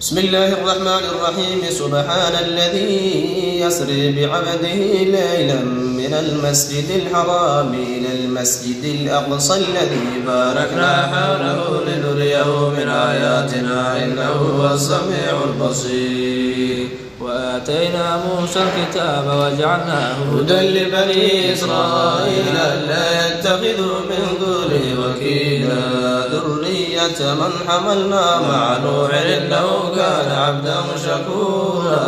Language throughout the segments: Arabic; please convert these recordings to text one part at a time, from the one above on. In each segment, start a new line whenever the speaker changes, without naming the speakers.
بسم الله الرحمن الرحيم. سبحان الذي يسري بعبده ليلا من المسجد الحرام إلى المسجد الأقصى الذي باركنا حوله لنريه من آياتنا إنه هو السميع البصير.
وآتينا موسى الكتاب وجعلناه
هدى لبني إسرائيل ألا يتخذوا من دونه وكيلا ذرية من حملنا مع نوح إنه كان عبدا شكورا.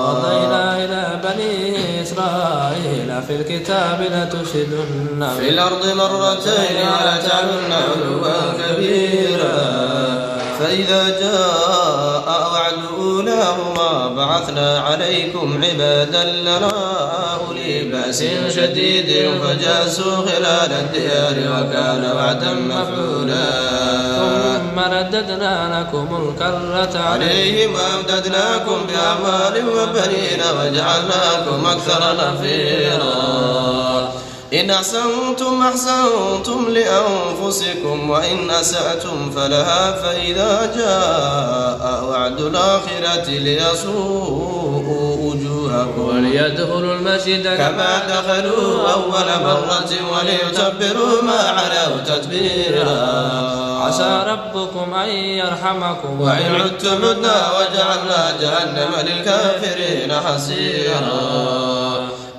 وقضينا إلى بني إسرائيل في الكتاب لتفسدن
في الأرض مرتين ولتعلن علوا كبيرا. فإذا جاء وعد أولاهما بعثنا عليكم عبادا لنا أولي بأس شديد فجاسوا خلال الديار وكان وعدا مفعولا.
ثم رددنا لكم الكرة
عليهم وأمددناكم بأموال وبنين وجعلناكم أكثر نفيرا. إن أحسنتم أحسنتم لأنفسكم وإن أسأتم فلها. فإذا جاء وعد الآخرة ليسوءوا وجوهكم
وليدخلوا المسجد
كما دخلوا أول مرة وليتبروا ما علوا تتبيرا.
عسى ربكم أن يرحمكم
وإن عدتم عدنا وجعلنا جهنم للكافرين حصيرا.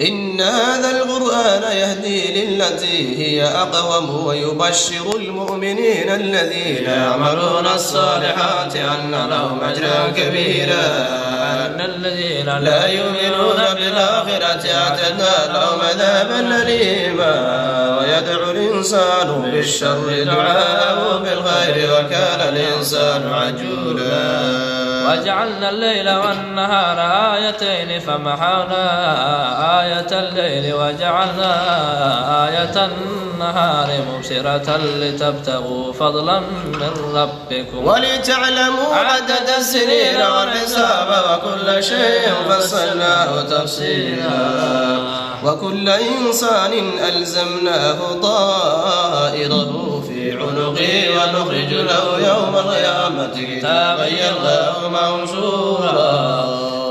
إن هذا القرآن يهدي للتي هي أقوم ويبشر المؤمنين الذين يعملون الصالحات أن لهم أجرا كبيرا.
أن الذين
لا يؤمنون بالآخرة أعتدنا لهم عذابا أليما. ويدعو الإنسان بالشر دعاءه بالخير وكان الإنسان عجولا.
وجعلنا الليل والنهار آيتين فمحونا آية الليل وجعلنا آية النهار مبصرة لتبتغوا فضلا من ربكم
ولتعلموا عدد السنين والحساب وكل شيء فصلناه تفصيلا. وكل إنسان ألزمناه طائره في عنقه ونخرج له يوم القيامة كتابا يلقاه منشورا.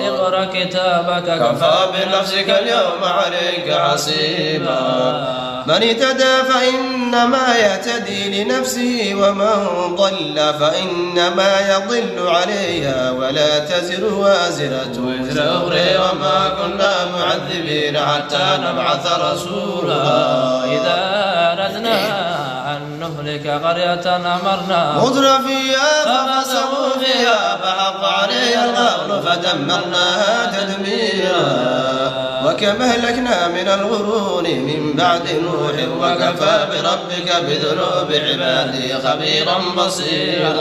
اقرأ كتابك
كفى بنفسك اليوم عليك حسيبا. من اهتدى فإنما يهتدي لنفسه ومن ضل فإنما يضل عليها ولا تزر وازرة وزر أخرى وما كنا معذبين حتى نبعث رسولا.
إذا أردنا أن نهلك قرية أمرنا
مترفيها ففسقوا فيها فحق عليها القول فدمرناها تدميرا. وكم أهلكنا من القرون من بعد نوح وكفى بربك بذنوب عباده خبيرا بصيرا.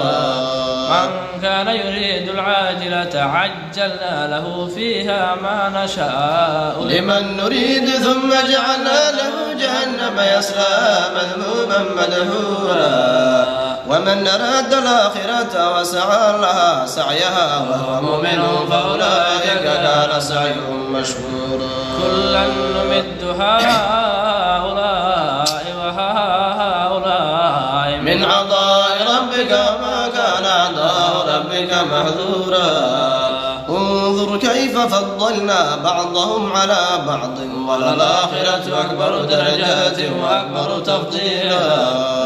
من كان يريد العاجلة عجلنا له فيها ما نشاء
لمن نريد ثم جعلنا له جهنم يصلاها مذموما مدحورا. ومن أراد الآخرة وسعى لها سعيها وهو مؤمن فأولئك كان سعيهم مشكورا.
كلا نمد هؤلاء وهؤلاء
من عطاء ربك وما كان عطاء ربك محذورا. انظر كيف فضلنا بعضهم على بعض وللآخرة أكبر درجات وأكبر تفضيلا.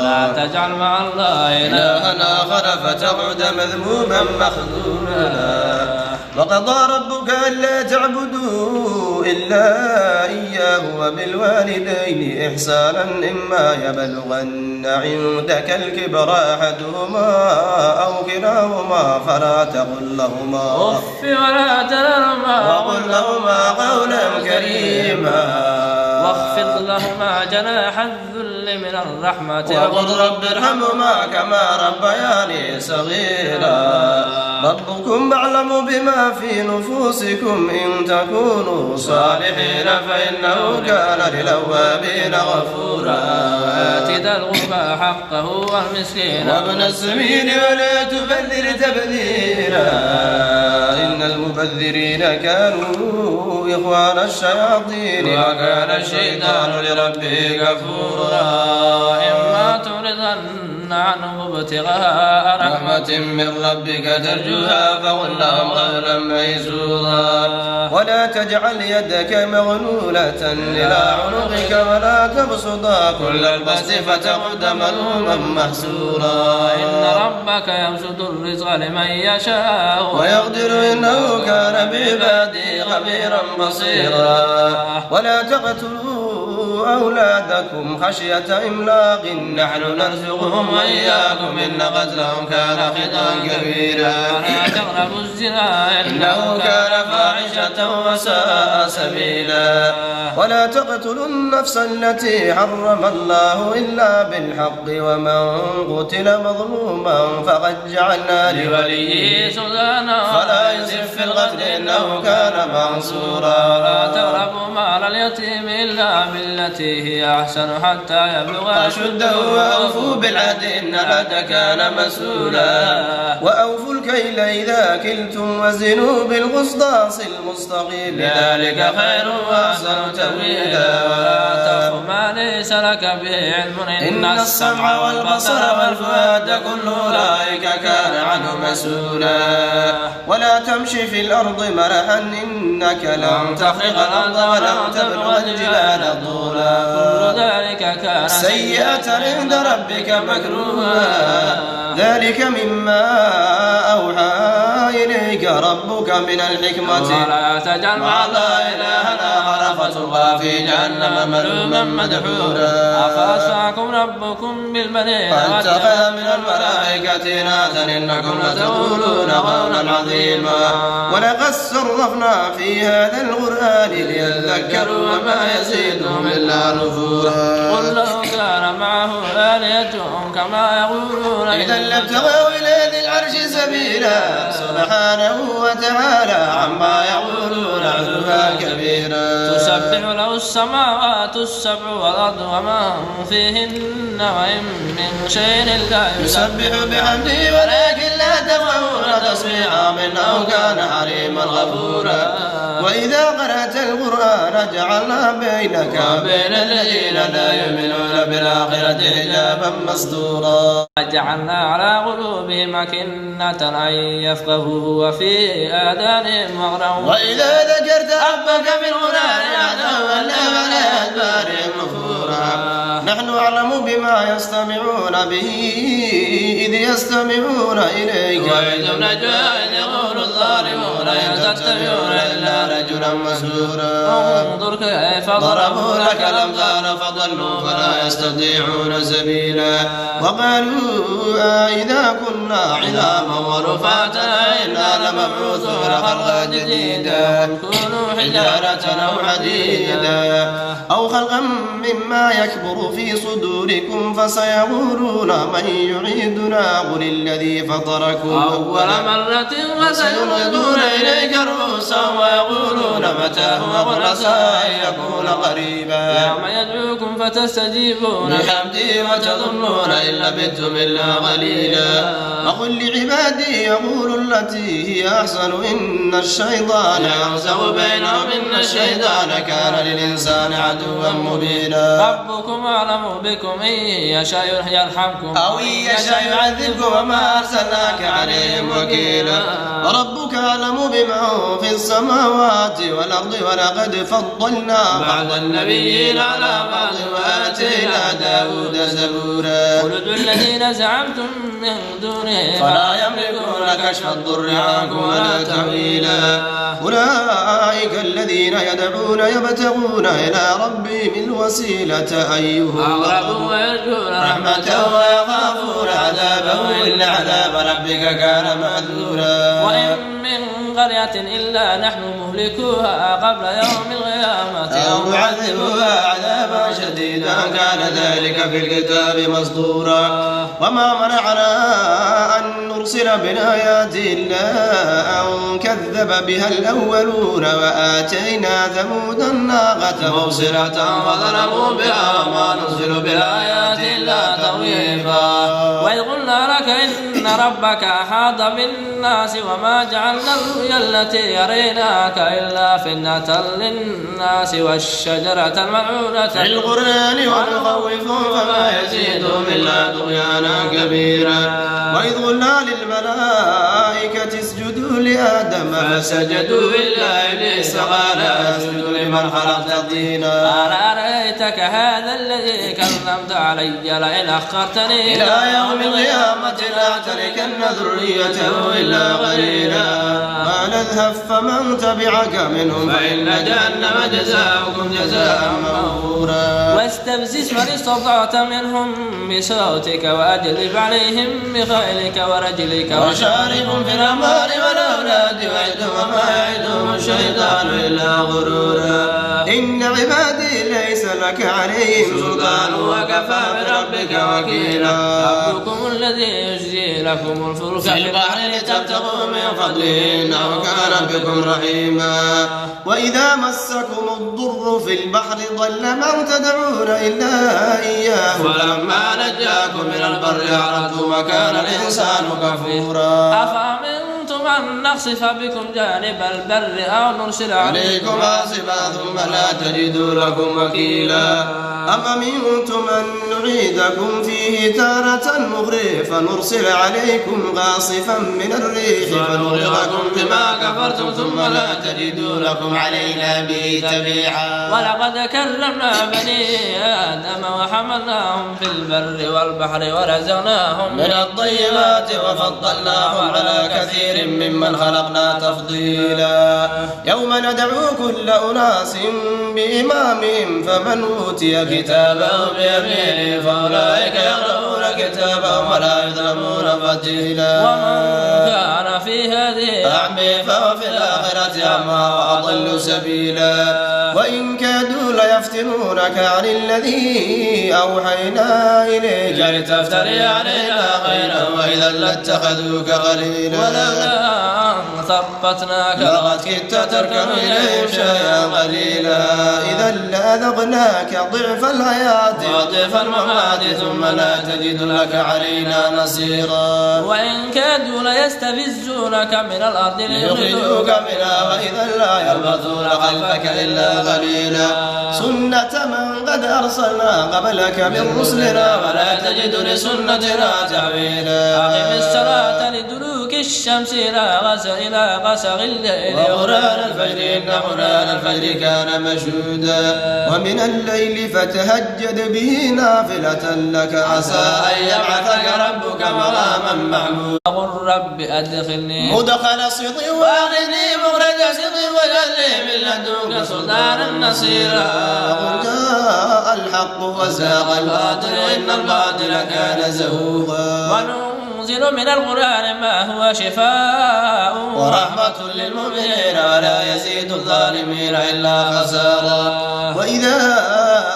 لا تجعل مع الله
إلها آخر فتقعد مذموما مخذولا. وقضى ربك ألا تعبدوا إلا إياه وبالوالدين إحسانا إما يبلغن عندك الكبر أحدهما أو كلاهما فلا تقل لهما
أف ولا تنهرهما
وقل لهما قولا كريما.
واخفض لهما جناح الذل من الرحمة
وقل رب ارحمهما كما ربياني صغيرا. ربكم أعلم بما في نفوسكم إن تكونوا صالحين فإنه كان للأوابين غفورا.
آت ذا القربى حقه والمسكين
وابن السبيل ولا تبذر تبذيرا. إن المبذرين كانوا إخوان الشياطين وكان الشيطان لربه كفورا.
إما ترضن عنه ابتغاء
رحمة من ربك ترجوها فقل لهم قولا ميسورا ولا تجعل يدك مغلولة إلى عنقك ولا تبسطها كل البسط فتقعد ملوما محسورا
إن ربك يبسط الرزق لمن يشاء
ويقدر إنه كان بعباده خبيرا بصيرا ولا تقتلوا أولادكم خشية إملاق نحن نرزقهم وإياكم إن قتلهم كان خطأ كبيرا
ولا تقربوا الزنا
إنه كان فاحشة وساء سبيلا ولا تقتلوا النفس التي حرم الله إلا بالحق ومن قتل مظلوما فقد جعلنا لوليه
سلطانا
فلا يسرف في القتل إنه كان منصورا
ولا تقربوا مال اليتيم إلا بالتي هي أحسن حتى يبلغ
أشده وأوفوا بالعهد إن العهد كان مسؤولا وأوفوا الكيل إذا كلتم وزنوا بالقسطاس المستقيم ذلك خير وأحسن تأويلا
ولا تقف ما ليس لك به علم
إن السمع والبصر والفؤاد كل أولئك كان عنه مسؤولا ولا تمشي في الأرض مرحا إنك لن تخرق الأرض ولن تبلغ الجبال طولا
كل ذلك كان
سيئة عند ربك مكروها ذلك مما أوحى إليك ربك من الحكمة
ولا تجعل
مع الله إلها آخر فتلقى في جهنم ملوما مدحورا
أفأصفاكم ربكم بالبنين
فاتخذ من الملائكة إناثا إنكم لتقولون قولا عظيما ولقد صرفنا في هذا القرآن ليذكروا وما يزيدهم إلا نفورا
قل لو كان معه آلهة كما يقولون
إذا لابتغوا إلى ذي العرش سبيلا سبحانه وتعالى عما يقولون علوا كبيرا
تسبح له السماوات السبع والأرض ومن فيهن وإن من شيء إلا
يسبح بحمده ولكن لا تفقهون تسبيحهم إنه كان حليما غفورا وإذا قرأت القرآن جعلنا بينك وبين الذين لا يؤمنون بالآخرة حجابا مستورا
وجعلنا على قلوبهم أكنة أن يفقهوا وفي آذانهم وقرا
وإذا ذكرت ربك في القرآن ولوا على أدبارهم نفورا نحن أعلم بما يستمعون به إذ يستمعون إليك وإذ نجوى إذ يقول الظالمون إن تتبعون إلا رجلا مسحورا
انظر كيف
ضربوا لك الأمثال فضلوا فلا يستطيعون سبيلا وقالوا إذا كنا عظاما ورفاتا إنا لمبعوثون خلقا جديدا كونوا حجارة أو حديدا أو خلقا مما يكبر في صدوركم فسيقولون من يعيدنا قل الذي فطركم
أول مرة
وسينغضون إليك رؤوسهم ويقولون متى هو قل عسى أن يكون قريبا
يوم يدعوكم فتستجيبون
بحمده وتظنون إن لبثتم إلا قليلا وقل لعبادي يقولوا التي هي أحسن إن الشيطان ينزغ بينهم إن الشيطان كان للإنسان عدوا مبينا
ربكم أعلم بكم إن يشاء يرحمكم
أو إن يشاء يعذبكم وما أرسلناك عليهم وكيلا وربك أعلم بمن في السماوات والأرض ولقد فضلنا بعض النبيين على بعض وآتينا داود زبورا
قل ادعوا الذين زعمتم من دونه
فلا يملكون كشف الضر عنكم ولا تحويلا أولئك الذين يدعون يبتغون إلى ربهم الوسيلة أيهم
أقرب ويرجون
رحمته ويخافون عذابه إن عذاب ربك كان محذورا
وإن من قرية إلا نحن مهلكوها قبل يوم القيامة
أو نعذبها عذابا شديدا كان ذلك في الكتاب مسطورا وما منعنا أن نرسل بالآيات إلا أن كذب بها الأولون وآتينا ثمود الناقة مبصرة وظلموا بها وما نرسل بالآيات إلا تخويفا
وإذ قلنا لك إن إن ربك أحاط بالناس وما جعلنا الرؤيا التي يريناك إلا فتنة للناس والشجرة الملعونة
في القرآن ونخوفهم فما يزيدهم إلا طغيانا كبيرا. وإذ قلنا للملائكة اسجدوا لآدم فسجدوا إلا إبليس قال أسجد لمن خلقت طينا.
قال أرأيتك هذا الذي كرمت علي لئن أخرتني
إلى يوم القيامة لأحتركن ذريته إلا قليلا. قال اذهب فمن تبعك منهم فإن جهنم جزاؤكم جزاء موفورا.
واستفزز من استطعت منهم بصوتك وأجلب عليهم بخيلك ورجلك
وشاركهم في الأموال والأولاد وعدهم وما يعدهم الشيطان إلا غرورا. إن عبادي ليس لك عليهم سلطان وكفى بربك وكيلا.
ربكم الذي يجزي لكم الفلك
في البحر لتبتغوا من فضله إنه كان بكم رحيما. وإذا مسكم الضر في البحر ضل من تدعون إلا إياه فلما نجاكم من البر أعرضتم وكان الإنسان كفورا.
أفأمنتم أن نخسف بكم جانب البر أو نرسل
عليكم حاصبا ثم لا تجدوا لكم وكيلا. أم أمنتم أن نعيدكم فيه تارة أخرى فنرسل عليكم غاصفا من الريح فنغرقكم بما كفرتم ثم لا تجدوا لكم علينا به تبيعا.
ولقد كرمنا بني آدم وحملناهم في البر والبحر ورزقناهم
من الطيبات وفضلناهم على كثير ممن خلقنا تفضيلا. يوم ندعو كل أناس بإمامهم فمن أوتي كتابه بيمينه فأولئك يقرؤون كتابهم ولا يظلمون فتيلا.
ومن كان في هذه
أعمى فهو في الآخرة أعمى وأضل سبيلا. وإن كادوا ليفتنونك عن الذي أوحينا إليك لتفتري علينا غيره وإذا لاتخذوك خليلا.
ولولا أن ثبتناك
لقد كدت تركن إليهم شيئا قليلا. إذا لأذقناك ضعف الحياة وضعف الممات ثم لا تجد لك علينا نصيرا.
وإن كادوا ليستفزونك من الأرض
ليخرجوك منها وإذا لا يلبثون خلفك إلا قليلا. سنة من قد أرسلنا قبلك من رسلنا ولا تجد لسنتنا تحويلا.
أقم الصلاة لدلوك الشمس إلى غسق الليل
وقرآن الفجر إن قرآن الفجر كان مشهودا. ومن الليل فتهجد به نافلة لك عسى أن يبعثك ربك مقاما محمودا.
قل رب أدخلني
مدخل صدق وأخرجني مخرج صدق واجعل لي من لدنك سلطانا نصيرا. قل جاء الحق وزاغ الباطل إن الباطل كان زهوقا.
وننزل من القرآن ما هو شفاء
ورحمة للمؤمنين ولا يزيد الظالمين إلا خسارا. وإذا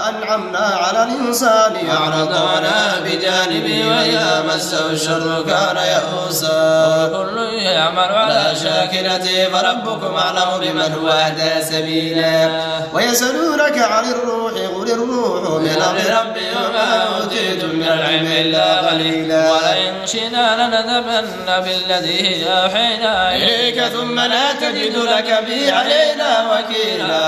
أنعمنا على الإنسان أعرض عنها بجانبه وإذا مسه الشر كان يئوسا.
كل يعمل
على شاكلته فربكم أعلم بمن هو أهدى سبيلا. ويسألونك عن الروح قل الروح من أمر ربي وما أوتيتم من العلم إلا قليلا.
ولئن شئنا لنذهبن بالذي أوحينا
إليك ثم لا تجد لك به علينا وكيلا.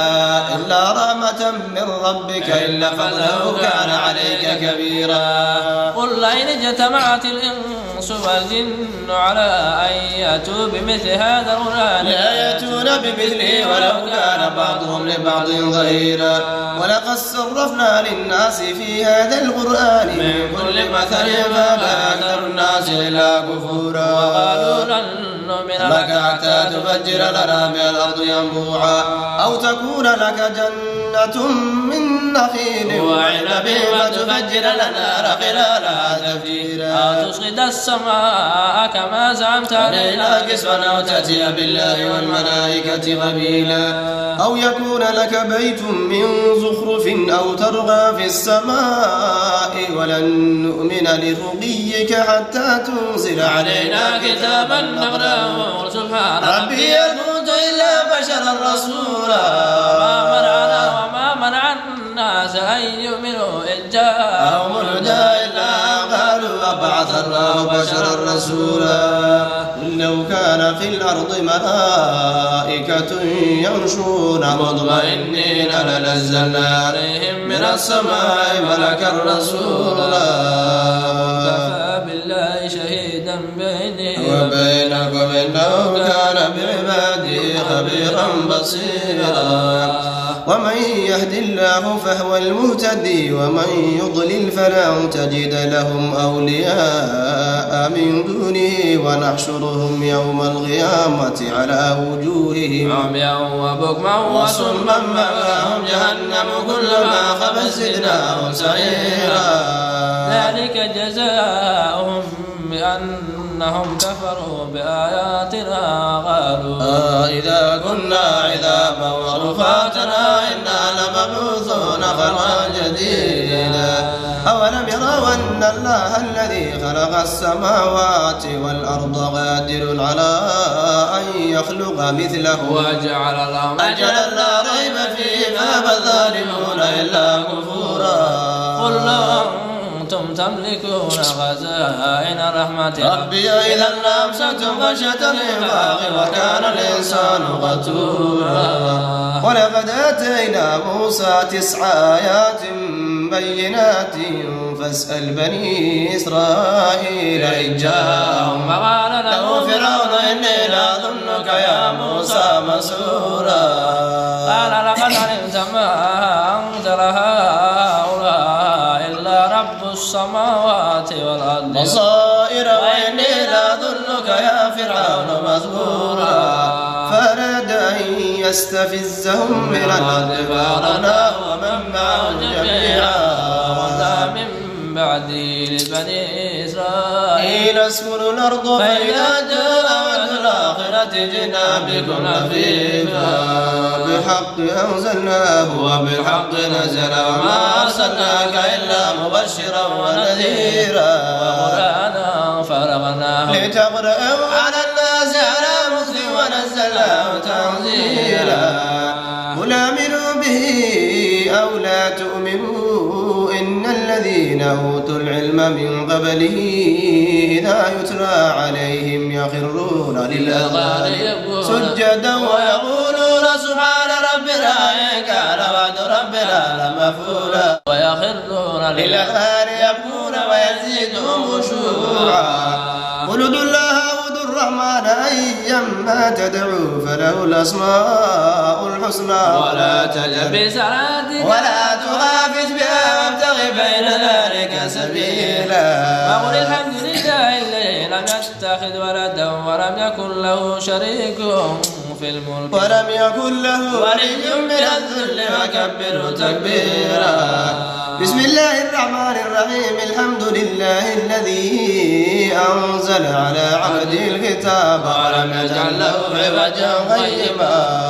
إلا رحمة من ربك إلا فضله كان عليك كبيرا.
قل لئن اجتمعت الإنس والجن على أن يأتوا بمثل هذا القرآن
لا يأتون بمثله ولو كان بعضهم لبعض ظهيرا. ولقد صرفنا للناس في هذا القرآن من كل مثل فأبى أكثر الناس إلا كفورا.
وقالوا لن نؤمن
لك حتى تفجر لنا من الأرض ينبوعا أو تكون لك جنة من نخيل وعنب فتفجر الأنهار خلالها تفجيرا
أو تسقط السماء كما زعمت
علينا كسفا أو تأتي بالله والملائكة قبيلا. أو يكون لك بيت من زخرف أو ترقى في السماء ولن نؤمن لرقيك حتى تنزل علينا كتابا نقرأه. سبحان ربي يكون إلا بشرا رسولا.
وما منع الناس أن يؤمنوا إذ جاءهم
الهدى إلا قالوا أبعث الله بشرا رسولا قل لو كان في الأرض ملائكة يمشون مطمئنين لنزلنا عليهم من السماء ملكا رسولا
كفى بالله شهيدا بيني
وبينكم إنه كان بعباده خبيرا بصيرا ومن يهد الله فهو المهتدي ومن يضلل فلا تجد لهم أولياء من دونه ونحشرهم يوم القيامة على وجوههم
عميا وبكما وصما
مأواهم جهنم كلما خبت زدناهم سعيرا
ذلك جزاؤهم بأنهم كفروا بآياتنا قالوا
إذا كنا عظاما ورفاتنا إنا لمبعوثون خلقا جديدا أولم يروا أن الله الذي خلق السماوات والأرض قادر على أن يخلق مثله
وجعل لهم
أجلا لا ريب فيه فأبى الظالمون إلا كفورا
قل لو أنتم تملكون خزائن رحمة
ربي إذا لأمسكتم خشية الإنفاق وكان الإنسان قتورا ولقد آتينا موسى 9 آيات بينات فاسأل بني إسرائيل إذ جاءهم
فقال
له فرعون إني لأظنك يا موسى مسحورا
قال لقد علمت ما أنزل هؤلاء إلا رب السماوات والأرض
بصائر وإني لأظنك يا فرعون مثبورا فأراد أن يستفزهم من الأرض فأغرقناه ومن معه جميعا
من بعده لبني إسرائيل
اسكنوا الأرض فإذا جاء وعد الآخرة جئنا بكم لفيفا بالحق أنزلناه وبالحق نزل وما أرسلناك إلا مبشرا ونذيرا
وقرآنا فرغناه
لتقرأه على الناس على مكث ونزلناه تنزيلا قل آمنوا به أو لا تؤمنوا إن الذين أوتوا العلم من قبله إذا يتلى عليهم يخرون للأذقان سجدا ويقولون سبحان ربنا إن كان وعد ربنا لمفعولا
ويخرون
للأذقان يبكون ويزيدهم خشوعا قل ادعوا الله واعبدوا الرحمن أيما تدعوا فله الأسماء الحسنى
ولا تجب بصلاتك
ولا تخافت بها وابتغ بين ذلك سبيلا
وقل الحمد لله الذي لم يتخذ ولدا ولم يكن له شريك في الملك
ولم يكن له ولي من الذل وكبره تكبيرا بسم الله الرحمن الرحيم الحمد لله الذي أنزل على عبده الكتاب ولم يجعل له عوجا قيما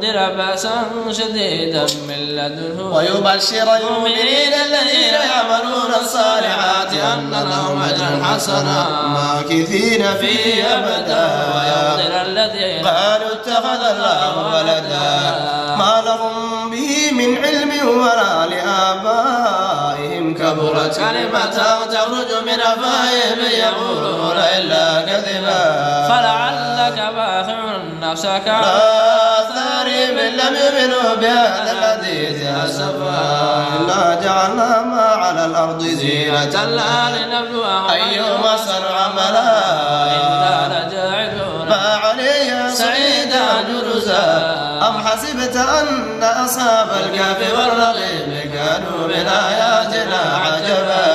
لينذر بأسا شديدا من لدنه
ويبشر المؤمنين الذين يعملون الصالحات أن لهم أجرا حسنا ماكثين فيه أبدا
وينذر الذين
قالوا اتخذ الله ولدا ما لهم به من علم ولا لآبائهم كبرت كلمة تخرج من أفواههم يقولون إلا كذبا
فلعلك باخع نفسك
على آثارهم إن لم يؤمنوا بهذا الحديث أسفا إنا جعلنا ما على الأرض زينة
لها لنبلوهم
أيهم أحسن عملا
إنا لجاعلون
ما عليها سعيدا جرزا أم حسبت أن أصحاب الكهف والرقيم كانوا من آياتنا عجبا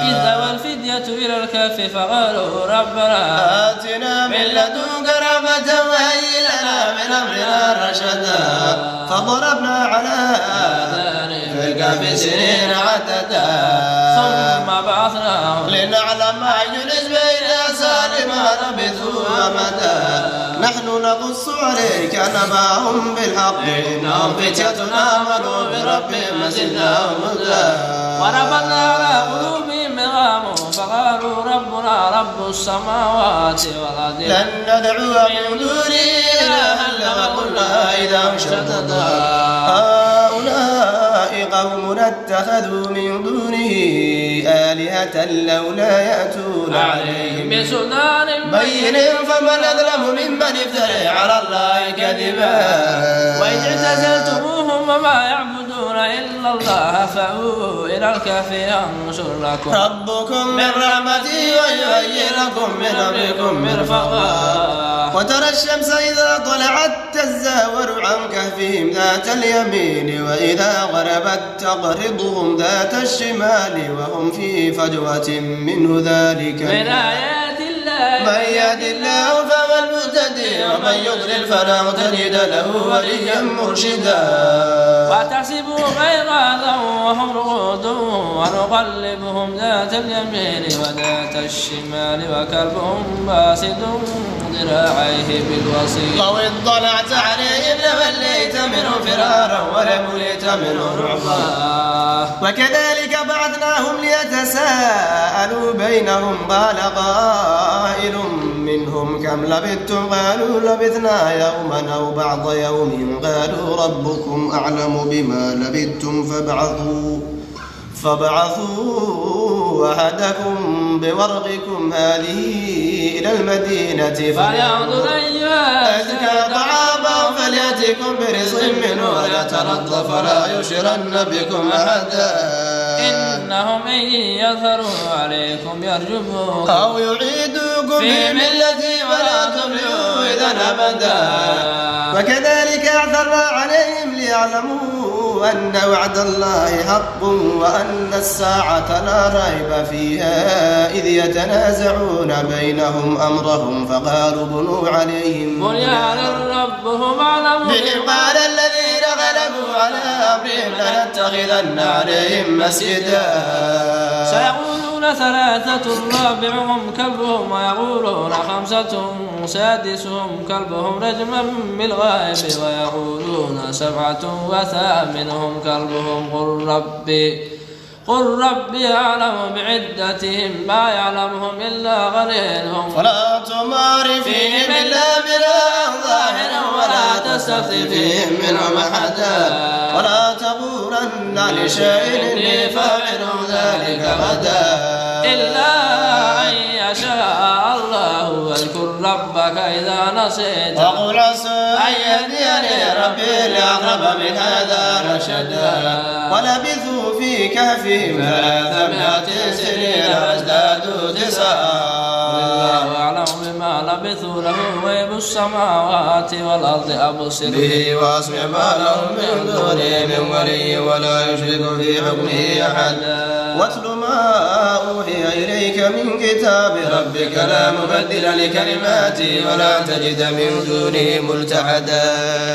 إذ أوى الفدية إلى الكهف فقالوا ربنا
آتنا من لدنك رحمة وهيئ لنا من أمرنا رشدا فضربنا على آذانهم في الكهف سنين عددا
ثم بعثناهم
لنعلم أي الحزبين أحصى لما لبثوا أمدا نحن نقص عليك نبأهم بالحق إنهم فتية آمنوا بربهم وزدناهم هدى
وربطنا على قلوبهم غاموا فقالوا ربنا رب السماوات والأرض
لن ندعو من دونه إلها لما قلنا إذا شتتا هؤلاء قوم اتخذوا من دونه آلهة لولا يأتون عليهم
بسلطان
بين فمن أظلم ممن افترى على الله كذبا
وإذ اعتزلتموهم وما يعبدون إلا الله فأووا إلى الكهف ينشر لكم
ربكم من رحمته ويهيئ لكم من أمركم مرفقا وترى الشمس إذا طلعت تزاور عن كهفهم ذات اليمين وإذا غربت تقرضهم ذات الشمال وهم في فجوة منه ذلك
من آيات الله
من يهد الله فهو المهتدي ومن يضلل فلا تجد له وليا مرشدا
وتحسبهم أيقاظا وهم رقود ونقلبهم ذات اليمين وذات الشمال وكلبهم باسط ذراعيه بالوصيد
لو اطلعت عليهم لوليت منهم فرارا ولملئت منهم رعبا وكذلك بعثناهم ليتساءلوا بينهم قال قائل منهم كم لبثتم قالوا لبثنا يوما أو بعض يوم قالوا ربكم أعلم بما لبثتم فابعثوا أحدكم بورقكم هذه إلى المدينة
فلينظر أيها
أزكى طعاما فليأتكم برزق منه ولا تلطف ولا يشرن بكم أحدا
إنهم إن يظهروا عليكم يرجموكم
أو يعيدوكم في ملتي ولا تفلحوا إذا أبدا وكذلك أعثرنا عليهم ليعلموا أن وعد الله حق وأن الساعة لا ريب فيها إذ يتنازعون بينهم أمرهم فقالوا بنوا عليهم
بنيانا ربهم أعلم
بهم قال الذين غلبوا على أمرهم لنتخذن عليهم مسجدا
سيقولون ثلاثة رابعهم كلبهم ويقولون خمسة سادسهم كلبهم رجما بالغائب ويقولون سبعة وثامنهم كلبهم قل ربي أعلم بعدتهم ما يعلمهم إلا قليلهم
فلا تمار فيهم إلا بلا ظاهرا ولا تستفت فيهم منهم أحدا ولا تقولن لشيء إني فاعل ذلك غدا
إلا أن يشاء الله واذكر ربك إذا نسيت
وقل عسى أن يهديني ربي لأقرب من هذا رشدا ولبثوا في كهفهم 300 سنين وازدادوا تسعا
والله أعلم بما لبثوا له غيب السماوات والأرض أبصر
به وأسمع ما لهم من دونه من ولي ولا يشرك في حكمه أحدا واتل ما أوحي إليك من كتاب ربك لا مبدل لكلماته ولا تجد من دونه ملتحدا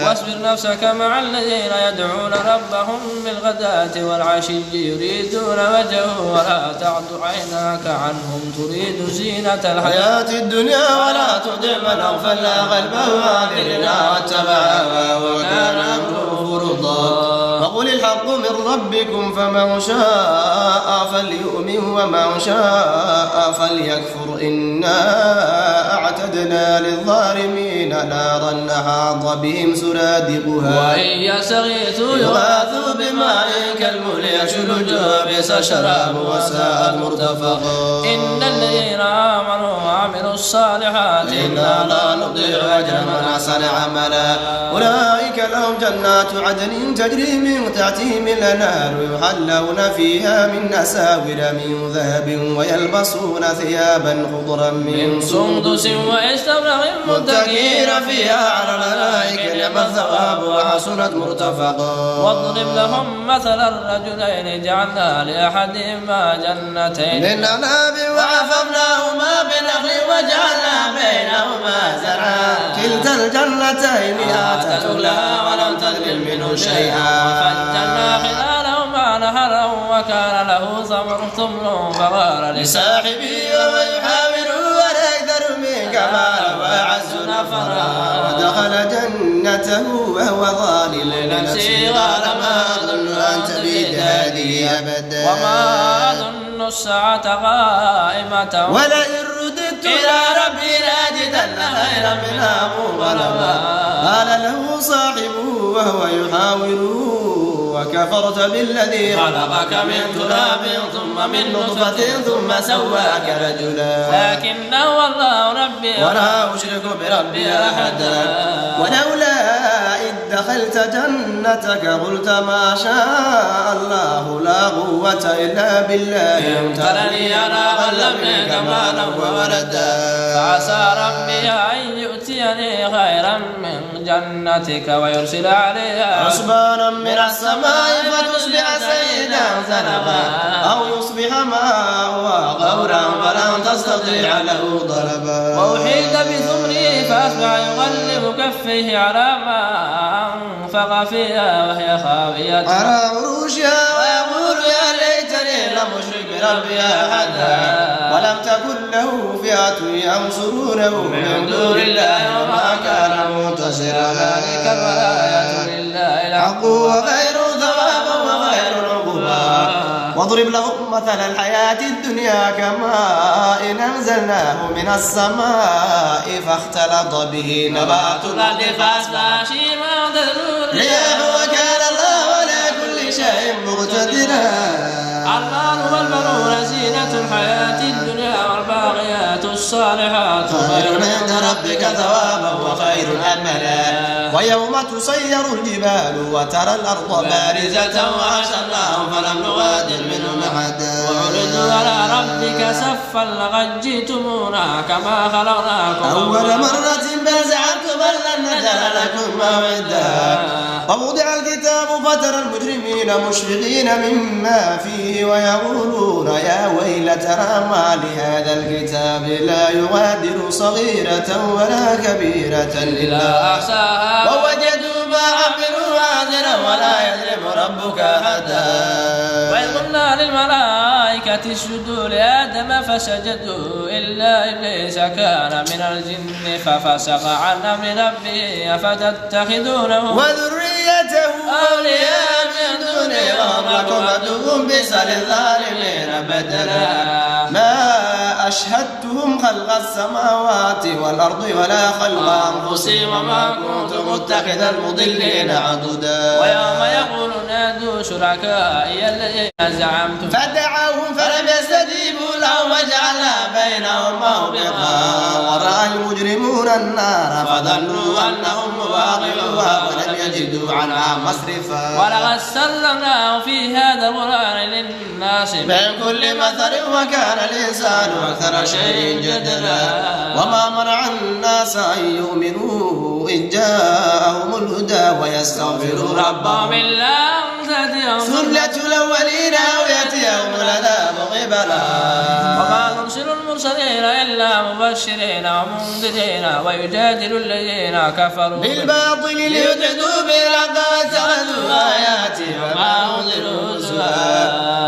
واصبر نفسك مع الذين يدعون ربهم بالغداة والعشي يريدون وجهه ولا تعد عيناك عنهم تريد زينة الحياة
الدنيا ولا تطع من أغفلنا قلبه عن ذكرنا واتبع هواه وكان أمره فرطا وقل الحق من ربكم فمن شاء فليؤمن ومن شاء فليكفر إنا أعتدنا للظالمين نارا أحاط بهم سرادقها
وإن يستغيثوا
يغاثوا بماء كالمهل يشل الجوابس شراب وساءت مرتفقا
إن الذين آمنوا وعملوا الصالحات
إنا لا نضيع أجر من أحسن عملا أولئك لهم جنات عدن تجري من تحتهم الأنهار يحلون فيها من أساور من ذهب ويلبسون ثيابا خضرا من
سندس واستبرق
متكئين فيها على الأرائك نعم الثواب وحسنت مرتفقا
واضرب لهم مثل الرجلين جعلنا لأحدهما جنتين
من أعناب وحفظناهما بنخل وجعلنا بينهما زرعا كلتا الجنتين آتت أكلها ولم تظلم منه شيئا
وفجرنا خلالهما نهرا وكان له ثمر فقال
لصاحبه وهو يحاوره ولا يكثر منك مالا وأعز نفرا ودخل جنته وهو ظالم لنفسه قال ما أظن أن تبيد هذه أبدا
وما أظن الساعة قائمة
ولئن رددت إلى ربي لأجدن خيرا منها منقلبا قال له صاحبه وهو يحاوره وكفرت بالذي خلقك من تراب ثم من نطفة ثم سواك رجلا
لكن هو الله ربي
ولا أشرك بربي أحدا ولولا إذ دخلت جنتك قلت ما شاء الله لا قوة إلا بالله إن ترني أنا أقل منك مالا وولدا
فعسى ربي أن يؤتيني خيرا من جنتك ويرسل عليها
حسبانا من السماء فتصبح سيدا زلقا أو يصبح ماؤها غورا فلن تستطيع له طلبا
وأحيط بثمره فأصبح يغلب كفيه على ما أنفق فيها وهي خاوية
على عروشها ويقول يا ليتني لم أشرك بربي أحدا ولم تكن له فئة ينصرونه من دون الله وما كان منتصرا
ذلك الولاية لله
الحق وخير ثوابا وخير عقبا واضرب لهم مثل الحياة الدنيا كماء أنزلناه من السماء فاختلط به نبات الأرض فأصبح
شيما تذرون
رياح وكان الله على كل شيء مقتدرا
المال والبنون زينة الحياة الدنيا والباقيات الصالحات
خير عند ربك ثوابا وخير أملا ويوم تسير الجبال وترى الأرض بارزة وحشرناهم فلم نغادر منهم أحدا
وعرضوا على ربك صفا لقد جئتمونا كما خلقناكم
أول مرة بل زعمتم أن لن نجعل لكم موعدا ووضع الكتاب فترى المجرمين مشفقين مما فيه ويقولون يا ويلتنا ما لهذا الكتاب لا يغادر صغيرة ولا كبيرة إلا
أحصاها
ووجدوا ما عملوا حاضرا ولا يظلم ربك أحدا
وإذ قلنا للملائكة اسجدوا لآدم فسجدوا إلا إبليس كان من الجن ففسق عن أمر ربه أفتتخذونه
وذريته أولياء من دونه وهم لكم عدو بئس للظالمين بدلا ما أشهدتهم خلق السماوات والأرض ولا خلق أنفسهم وما كنت متخذ المضلين عضدا
ويوم يقول نادوا شركائي الذين زعمتم
فدعوهم فلم يستجيبوا لهم وجعلنا بينهم موبقا ورأى المجرمون النار فظنوا أنهم مواقعوها ولم يجدوا عنها مصرفا
ولقد سلمناه في هذا القرآن للناس
من كل مثل وكان الإنسان أكثر شيء جدلا وما منع الناس أن يؤمنوا إذ جاءهم الهدى ويستغفروا ربهم
إلا أن تأتيهم
سنة الأولين أو يأتيهم العذاب قبلا
وما نرسل المرسلين إلا مبشرين ومنذرين ويجادل الذين كفروا
بالباطل ليدحضوا بالحق واتخذوا آياتي وما أنذروا هزوا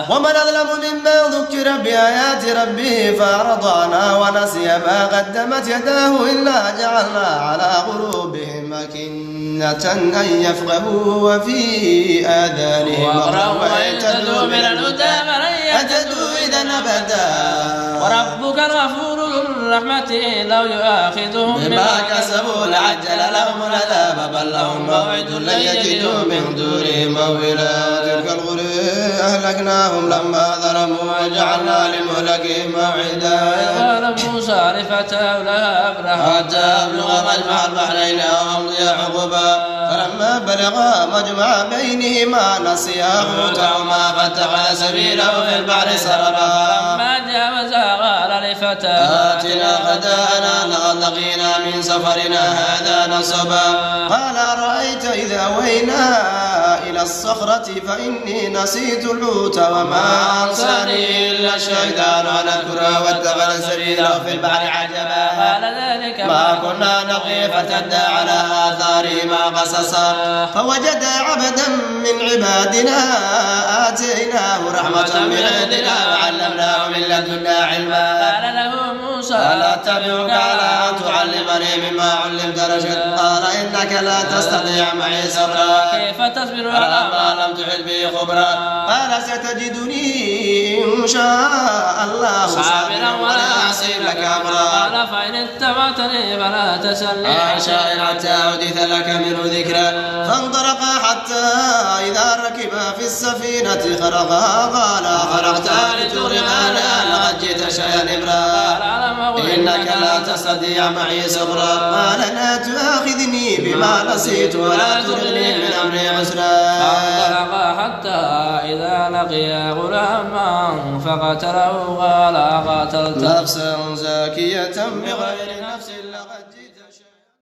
ومن أظلم ممن ذكر بآيات ربه فأعرض عنها ونسي ما قدمت يداه إلا جعلنا على قلوبهم أكنة أن يفقهوا وفي آذانهم وقرا ويهتدوا من الهدى فلن يهتدوا إذا أبدا
وربك الغفور ذو الرحمة لو يؤاخذهم
بما كسبوا لعجل لهم العذاب بل لهم موعد لن يجدوا من دونه موئلا تلك القرى أهلكناهم لما ظلموا وجعلنا لمهلكهم موعدا
قال موسى لفتاه لا أبرح
حتى أبلغ مجمع البحرين أو أمضي حقبا فلما بلغا مجمع بينهما نسيا حوتهما فاتخذ سبيله في البحر سربا
فلما جاوزا قال لفتاه
آتنا غداءنا لقد لقينا من سفرنا هذا نصبا قال أرأيت إذا أوينا إلى الصخرة فإني نسيت الحوت وما أنساني إلا الشيطان أن أذكره واتخذ سبيله في البحر عجبا
قال ذلك
ما كنا نبغي فتدى على آثارهما قصصا فوجدا عبدا من عبادنا آتيناه رحمة من عندنا وعلمناه من لدنا علما
قال له موسى موسى
ألا أتبعك على أن تعلمني مما علمت رشد قال إنك لا تستطيع معي صبرا
كيف تصبر
على ما لم تحط به خبرا قال ستجدني إن شاء الله
صابرا ولا
أعصي لك أمرا
قال فإن اتبعتني فلا تسألني
عن شيء حتى أحدث لك منه ذكرا فانطلقا حتى إذا ركبا في السفينة خرقها قال خرقتها لتغرقنا لقد جئت شيئا إبرا إنك لا تستطيع معي صبرا قال لا تؤاخذني بما نسيت ولا ترهقني من أمري عسرا
فانطلقا حتى إذا لقيا غلاما فقتله قال قتلت
نفسا زاكية بغير نفس